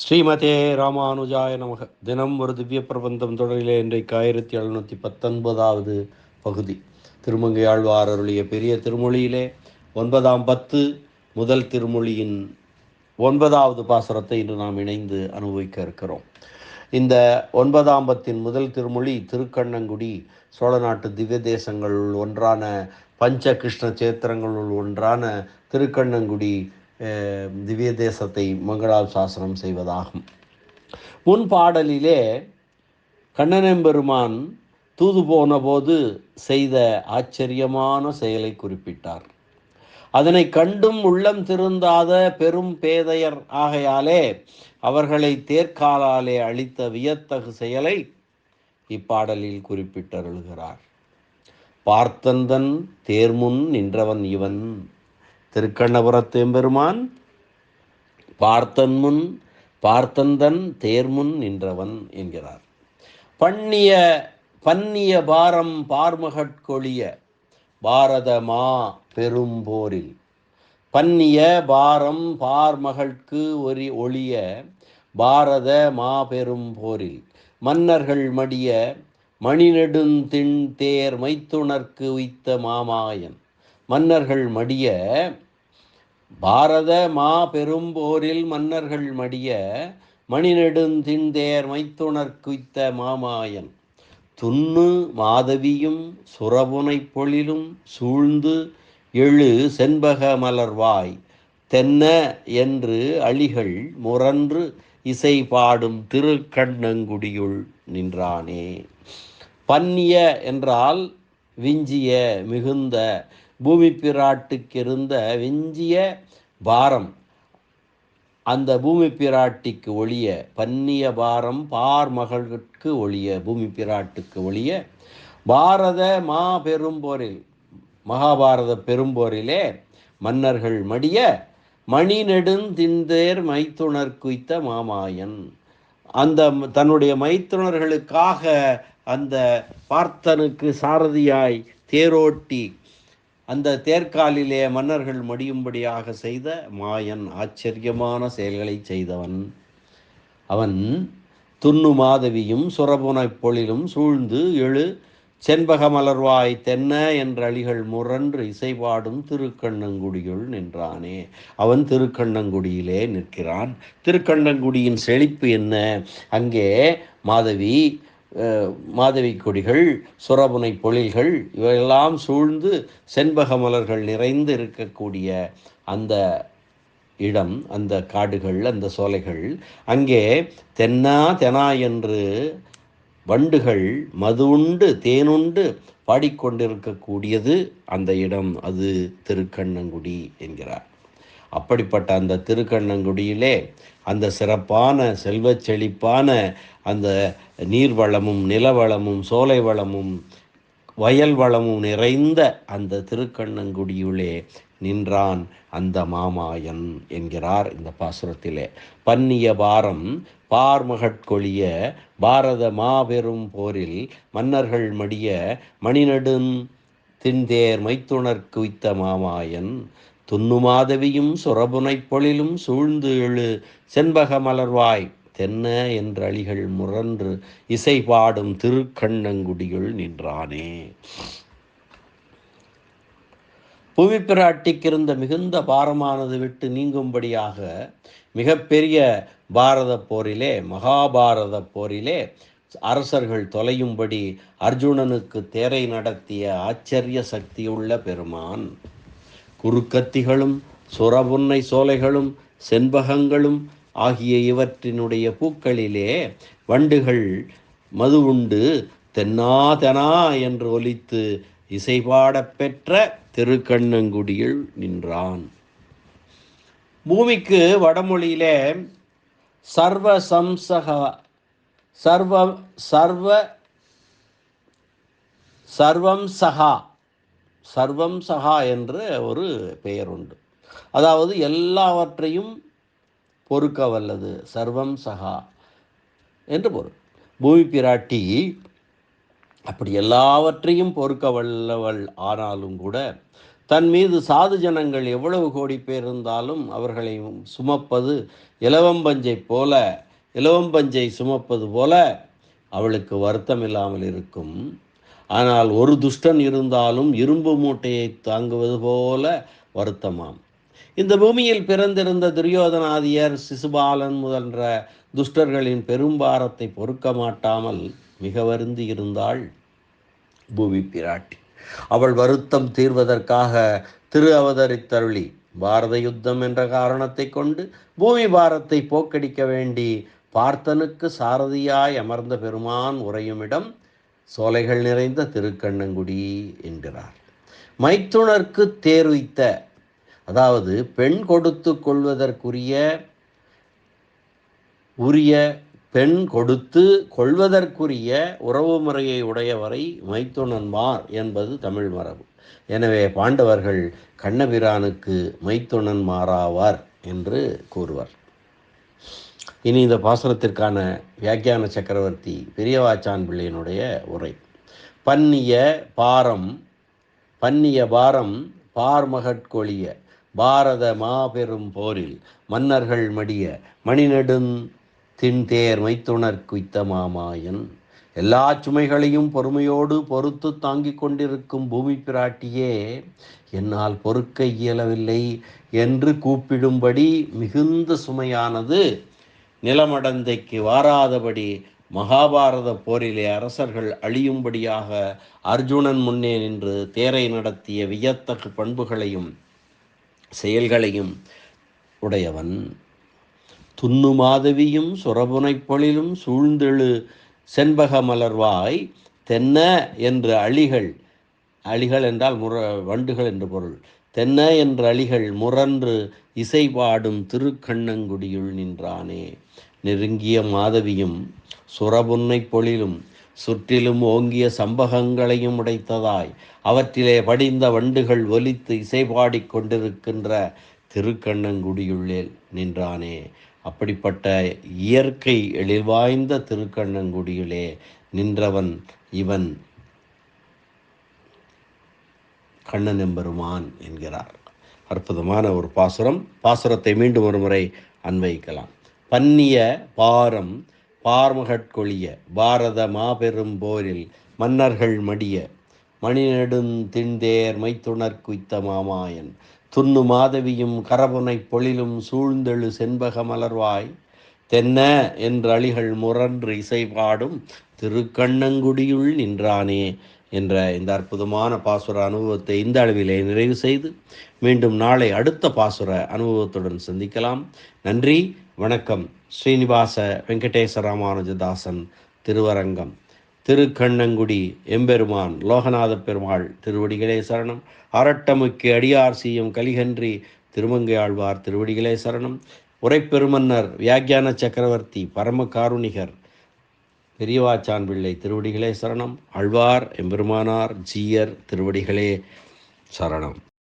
ஸ்ரீமதே ராமானுஜாய நமக. தினம் ஒரு திவ்ய பிரபந்தம் தொடரிலே இன்றைக்கு 1719வது பகுதி. திருமங்கை ஆழ்வார் அருளிய பெரிய திருமொழியிலே 9ஆம் பத்து முதல் திருமொழியின் 9வது பாசுரத்தை இன்று நாம் இணைந்து அனுபவிக்க இருக்கிறோம். இந்த 9ஆம் பத்தின் முதல் திருமொழி திருக்கண்ணங்குடி, சோழ நாட்டு திவ்ய தேசங்களுள் ஒன்றான பஞ்ச கிருஷ்ண சேத்திரங்களுள் ஒன்றான திருக்கண்ணங்குடி திவ்ய தேசத்தை மங்களாசாசனம் செய்வதாகும். முன் பாடலிலே கண்ணனெம்பெருமான் தூது போன போது செய்த ஆச்சரியமான செயலை குறிப்பிட்டார். அதனை கண்டும் உள்ளம் திருந்தாத பெரும் பேதையர் ஆகையாலே அவர்களை தேர்காலாலே அளித்த வியத்தகு செயலை இப்பாடலில் குறிப்பிட்டருள்கிறார். பார்த்தந்தன் தேர்முன் நின்றவன் இவன். திருக்கண்ணபுரத்து எம்பெருமான் பார்த்தந்தன் தேர்முன் நின்றவன் என்கிறார். பன்னிய பாரம் பார்மகட்கொழிய பாரதமா பெரும்போரில். பன்னிய பாரம் பார்மகட்கு ஒளிய பாரத மாபெரும் போரில். மன்னர்கள் மடிய மணிநெடுந்திண் தேர் மைத்துணர்க்கு உய்த்த மாமாயன். மன்னர்கள் மடிய பாரத மா பெரும்போரில் மன்னர்கள் மடிய மணிநெடுந்திண்தேர் மைத்துணர்க்குய்த்த மாமாயன். துன்னு மாதவியும் சுரபுனை பொழிலும் சூழ்ந்து எழு செண்பக மலர்வாய் தென்ன என்று அழிகள் முரன்று இசை பாடும் திருக்கண்ணங்குடியுள் நின்றானே. பன்னிய என்றால் விஞ்சிய, மிகுந்த, பூமி பிராட்டுக்கிருந்த விஞ்சிய பாரம் அந்த பூமி பிராட்டிக்கு ஒளிய. பன்னிய பாரம் பார் மகளுக்கு ஒளிய, பூமி பிராட்டுக்கு ஒளிய. பாரத மா பெரும்போரில், மகாபாரத பெரும்போரிலே மன்னர்கள் மடிய மணி நெடுந்திண்தேர் மைத்துணர்க்குய்த்த மாமாயன். அந்த தன்னுடைய மைத்துணர்களுக்காக அந்த பார்த்தனுக்கு சாரதியாய் தேரோட்டி அந்த தேர்காலிலே மன்னர்கள் மடியும்படியாக செய்த மாயன், ஆச்சரியமான செயல்களை செய்தவன் அவன். துண்ணு மாதவியும் சுரபுனைப் பொழிலும் சூழ்ந்து எழு செண்பக மலர்வாய் தென்ன என்ற அழிகள் முரன்று இசைபாடும் திருக்கண்ணங்குடியுள் நின்றானே. அவன் திருக்கண்ணங்குடியிலே நிற்கிறான். திருக்கண்ணங்குடியின் செழிப்பு என்ன? அங்கே மாதவி கொடிகள், சுரபுனை பொழில்கள் இவையெல்லாம் சூழ்ந்து செண்பக மலர்கள் நிறைந்து இருக்கக்கூடிய அந்த இடம், அந்த காடுகள், அந்த சோலைகள். அங்கே தெனா என்று வண்டுகள் மது உண்டு தேனுண்டு பாடிக்கொண்டிருக்கக்கூடியது அந்த இடம். அது திருக்கண்ணங்குடி என்கிறார். அப்படிப்பட்ட அந்த திருக்கண்ணங்குடியிலே அந்த சிறப்பான செல்வ செழிப்பான அந்த நீர்வளமும் நிலவளமும் சோலை வளமும் வயல் வளமும் நிறைந்த அந்த திருக்கண்ணங்குடியுளே நின்றான் அந்த மாமாயன் என்கிறார் இந்த பாசுரத்திலே. பன்னிய பாரம் பார்மகட்கொழிய பாரத மாபெரும் போரில் மன்னர்கள் மடிய மணிநெடுந் திண்தேர் மைத்துணர்க்கு உய்த்த மாமாயன். துண்ணு மாதவியும் சுரபுனைப் பொழிலும் சூழ்ந்து எழு செண்பக மலர்வாய் தென்ன என்ற அழிகள் முரன்று இசை பாடும் திருக்கண்ணங்குடியுள் நின்றானே. புவி பிராட்டிக்கிருந்த மிகுந்த பாரமானது விட்டு நீங்கும்படியாக மிகப்பெரிய பாரத போரிலே, மகாபாரத போரிலே அரசர்கள் தொலையும்படி அர்ஜுனனுக்கு தேரை நடத்திய ஆச்சரிய சக்தியுள்ள பெருமான். குறுக்கத்திகளும் சுரபுன்னை சோலைகளும் செண்பகங்களும் ஆகிய இவற்றினுடைய பூக்களிலே வண்டுகள் மது உண்டு தென்னா என்று ஒலித்து இசைபாடப் பெற்ற திருக்கண்ணங்குடியில் நின்றான். பூமிக்கு வடமொழியிலே சர்வம் சகா என்று ஒரு பெயர் உண்டு. அதாவது எல்லாவற்றையும் பொறுக்க வல்லது, சர்வம் சகா என்று பொருள். பூமி பிராட்டி அப்படி எல்லாவற்றையும் பொறுக்க வல்லவள். ஆனாலும் கூட தன் மீது சாது ஜனங்கள் எவ்வளவு கோடி பேர் இருந்தாலும் அவர்களை சுமப்பது இலவம்பஞ்சை சுமப்பது போல அவளுக்கு வருத்தம் இல்லாமல் இருக்கும். ஆனால் ஒரு துஷ்டன் இருந்தாலும் இரும்பு மூட்டையை தாங்குவது போல வருத்தமாம். இந்த பூமியில் பிறந்திருந்த துரியோதனாதியர், சிசுபாலன் முதன்ற துஷ்டர்களின் பெரும்பாரத்தை பொறுக்க மாட்டாமல் மிக வருந்தி இருந்தாள் பூமி பிராட்டி. அவள் வருத்தம் தீர்வதற்காக திரு அவதரித்தருளி பாரத யுத்தம் என்ற காரணத்தை கொண்டு பூமி பாரத்தை போக்கடிக்க வேண்டி பார்த்தனுக்கு சாரதியாய் அமர்ந்த பெருமான் உறையுமிடம் சோலைகள் நிறைந்த திருக்கண்ணங்குடி என்கிறார். மைத்துணர்க்கு தேர்வித்த, அதாவது பெண் கொடுத்து கொள்வதற்குரிய உறவு முறையை உடையவரை மைத்துணன்மார் என்பது தமிழ் மரபு. எனவே பாண்டவர்கள் கண்ணபிரானுக்கு மைத்துணன்மாராவார் என்று கூறுவர். இனி இந்த பாசுரத்திற்கான வியாக்கியான சக்கரவர்த்தி பெரியவாச்சான் பிள்ளையினுடைய உரை. பன்னிய பாரம் பார்மகட்கொழிய பாரத மாபெரும் போரில் மன்னர்கள் மடிய மணிநெடுந் தின்தேர் மைத்துணர் குய்த்த மாமாயன். எல்லா சுமைகளையும் பொறுமையோடு பொறுத்து தாங்கிக் கொண்டிருக்கும் பூமி பிராட்டியே, என்னால் பொறுக்க இயலவில்லை என்று கூப்பிடும்படி மிகுந்த சுமையானது நிலமடந்தைக்கு வாராதபடி மகாபாரத போரிலே அரசர்கள் அழியும்படியாக அர்ஜுனன் முன்னே நின்று தேரை நடத்திய வியத்தகு பண்புகளையும் செயல்களையும் உடையவன். துண்ணு மாதவியும் சுரபுனைப் பொழிலும் சூழ்ந்தெழு செண்பக மலர்வாய் தென்ன என்று அழிகள் என்றால் வண்டுகள் என்று பொருள். தென்ன என்ற அழிகள் முரன்று இசை பாடும் திருக்கண்ணங்குடியுள் நின்றானே. நெருங்கிய மாதவியும் சுரபுன்னை பொழிலும் சுற்றிலும் ஓங்கிய சம்பகங்களையும் உடைத்ததாய் அவற்றிலே படிந்த வண்டுகள் ஒலித்து இசைபாடிக் கொண்டிருக்கின்ற திருக்கண்ணங்குடியுள்ளே நின்றானே. அப்படிப்பட்ட இயற்கை எழில்வாய்ந்த திருக்கண்ணங்குடியிலே நின்றவன் இவன் கண்ணன் எம்பெருமான் என்கிறார். அற்புதமான ஒரு பாசுரத்தை மீண்டும் ஒரு முறை அன்வைக்கலாம். பன்னிய பார்மகட்கொழிய பாரத மாபெரும் போரில் மன்னர்கள் மடிய மணிநெடுந் தின்தேர் மைத்துணர் குய்த்த மாமாயன். துண்ணு மாதவியும் கரபுனைப் பொழிலும் சூழ்ந்தெழு செண்பக மலர்வாய் தென்ன என்ற அழிகள் முரன்று இசை பாடும் திருக்கண்ணங்குடியுள் நின்றானே என்ற இந்த அற்புதமான பாசுர அனுபவத்தை இந்த அளவிலே நிறைவு செய்து மீண்டும் நாளை அடுத்த பாசுர அனுபவத்துடன் சந்திக்கலாம். நன்றி, வணக்கம். ஸ்ரீனிவாச வெங்கடேச ராமானுஜதாசன் திருவரங்கம். திருக்கண்ணங்குடி எம்பெருமான் லோகநாத பெருமாள் திருவடிகளே சரணம். அரட்டமுக்கு அடியார் செய்யும் கலிகன்றி திருமங்கையாழ்வார் திருவடிகளே சரணம். உரைப்பெருமன்னர் வியாக்கியான சக்கரவர்த்தி பரம காருணிகர் பெரியவாச்சான் பிள்ளை திருவடிகளே சரணம். ஆழ்வார் எம்பெருமானார் ஜீயர் திருவடிகளே சரணம்.